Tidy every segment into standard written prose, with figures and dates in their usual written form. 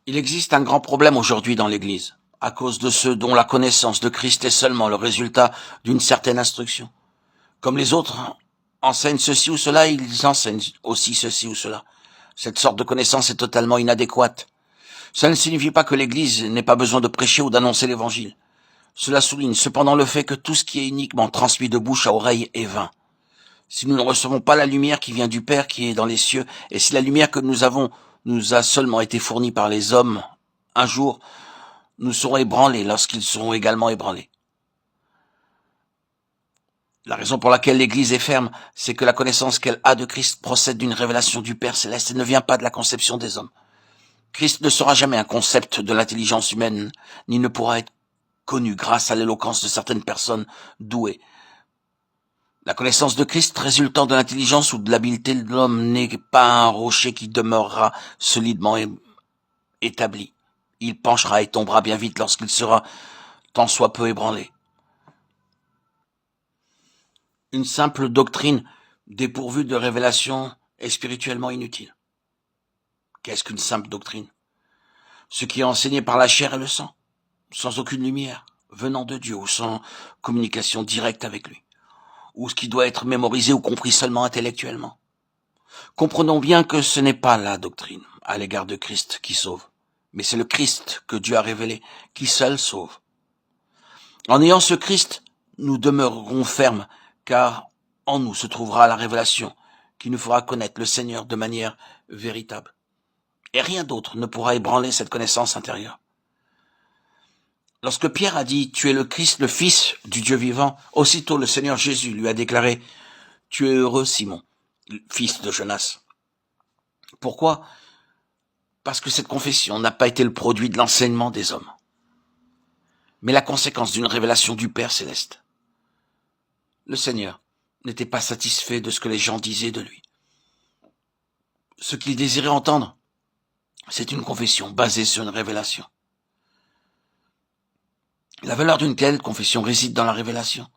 Il existe un grand problème aujourd'hui dans l'Église, à cause de ceux dont la connaissance de Christ est seulement le résultat d'une certaine instruction. Comme les autres enseignent ceci ou cela, ils enseignent aussi ceci ou cela. Cette sorte de connaissance est totalement inadéquate. Cela ne signifie pas que l'Église n'ait pas besoin de prêcher ou d'annoncer l'Évangile. Cela souligne cependant le fait que tout ce qui est uniquement transmis de bouche à oreille est vain. Si nous ne recevons pas la lumière qui vient du Père qui est dans les cieux, et si la lumière que nous avons nous a seulement été fournie par les hommes, un jour, nous serons ébranlés lorsqu'ils seront également ébranlés. La raison pour laquelle l'Église est ferme, c'est que la connaissance qu'elle a de Christ procède d'une révélation du Père céleste et ne vient pas de la conception des hommes. Christ ne sera jamais un concept de l'intelligence humaine, ni ne pourra être connu grâce à l'éloquence de certaines personnes douées. La connaissance de Christ résultant de l'intelligence ou de l'habileté de l'homme n'est pas un rocher qui demeurera solidement établi. Il penchera et tombera bien vite lorsqu'il sera tant soit peu ébranlé. Une simple doctrine dépourvue de révélation est spirituellement inutile. Qu'est-ce qu'une simple doctrine? Ce qui est enseigné par la chair et le sang, sans aucune lumière, venant de Dieu ou sans communication directe avec lui, ou ce qui doit être mémorisé ou compris seulement intellectuellement. Comprenons bien que ce n'est pas la doctrine à l'égard de Christ qui sauve, mais c'est le Christ que Dieu a révélé, qui seul sauve. En ayant ce Christ, nous demeurerons fermes, car en nous se trouvera la révélation qui nous fera connaître le Seigneur de manière véritable. Et rien d'autre ne pourra ébranler cette connaissance intérieure. Lorsque Pierre a dit « Tu es le Christ, le Fils du Dieu vivant », aussitôt le Seigneur Jésus lui a déclaré « Tu es heureux, Simon, fils de Jonas ». Pourquoi? Parce que cette confession n'a pas été le produit de l'enseignement des hommes, mais la conséquence d'une révélation du Père céleste. Le Seigneur n'était pas satisfait de ce que les gens disaient de lui. Ce qu'il désirait entendre, c'est une confession basée sur une révélation. La valeur d'une telle confession réside dans la révélation.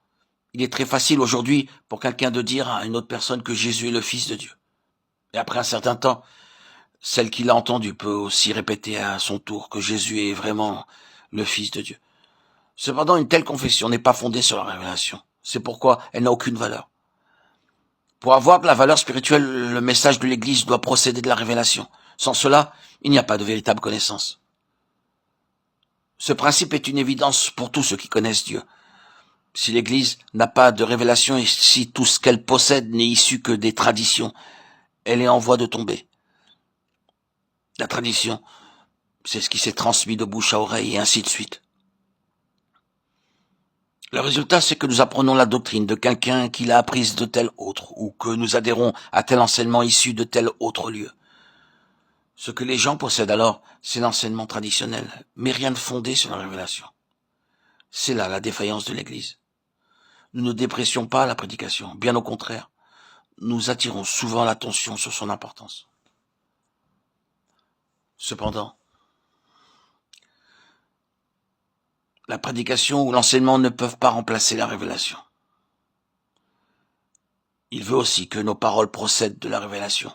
Il est très facile aujourd'hui pour quelqu'un de dire à une autre personne que Jésus est le Fils de Dieu. Et après un certain temps, celle qui l'a entendu peut aussi répéter à son tour que Jésus est vraiment le Fils de Dieu. Cependant, une telle confession n'est pas fondée sur la révélation. C'est pourquoi elle n'a aucune valeur. Pour avoir de la valeur spirituelle, le message de l'Église doit procéder de la révélation. Sans cela, il n'y a pas de véritable connaissance. Ce principe est une évidence pour tous ceux qui connaissent Dieu. Si l'Église n'a pas de révélation et si tout ce qu'elle possède n'est issu que des traditions, elle est en voie de tomber. La tradition, c'est ce qui s'est transmis de bouche à oreille et ainsi de suite. Le résultat, c'est que nous apprenons la doctrine de quelqu'un qui l'a apprise de tel autre, ou que nous adhérons à tel enseignement issu de tel autre lieu. Ce que les gens possèdent alors, c'est l'enseignement traditionnel, mais rien de fondé sur la révélation. C'est là la défaillance de l'Église. Nous ne déprécions pas la prédication, bien au contraire. Nous attirons souvent l'attention sur son importance. Cependant, la prédication ou l'enseignement ne peuvent pas remplacer la révélation. Il veut aussi que nos paroles procèdent de la révélation.